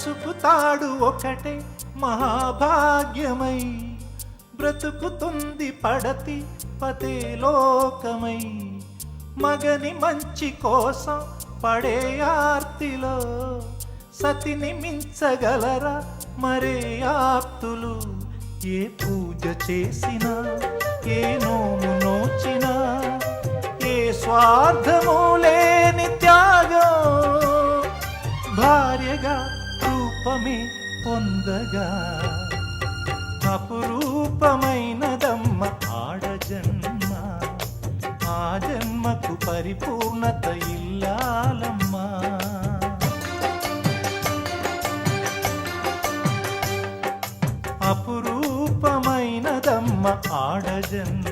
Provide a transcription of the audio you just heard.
పసుపు తాడు ఒకటే మహాభాగ్యమై బ్రతుకుతుంది పడతి పదే లోకమై. మగని మంచి కోసం పడే ఆర్తిలో సతిని మించగలరా మరే ఆప్తులు. ఏ పూజ చేసినా ఏ నోము నోచినా ఏ స్వార్థము లేని త్యాగం భార్యగా రూపమే పొందగా. అపురూపమైనదమ్మ ఆడజన్మ, ఆ జన్మకు పరిపూర్ణత ఇల్లాలమ్మా. అపురూపమైనదమ్మ ఆడజన్మ,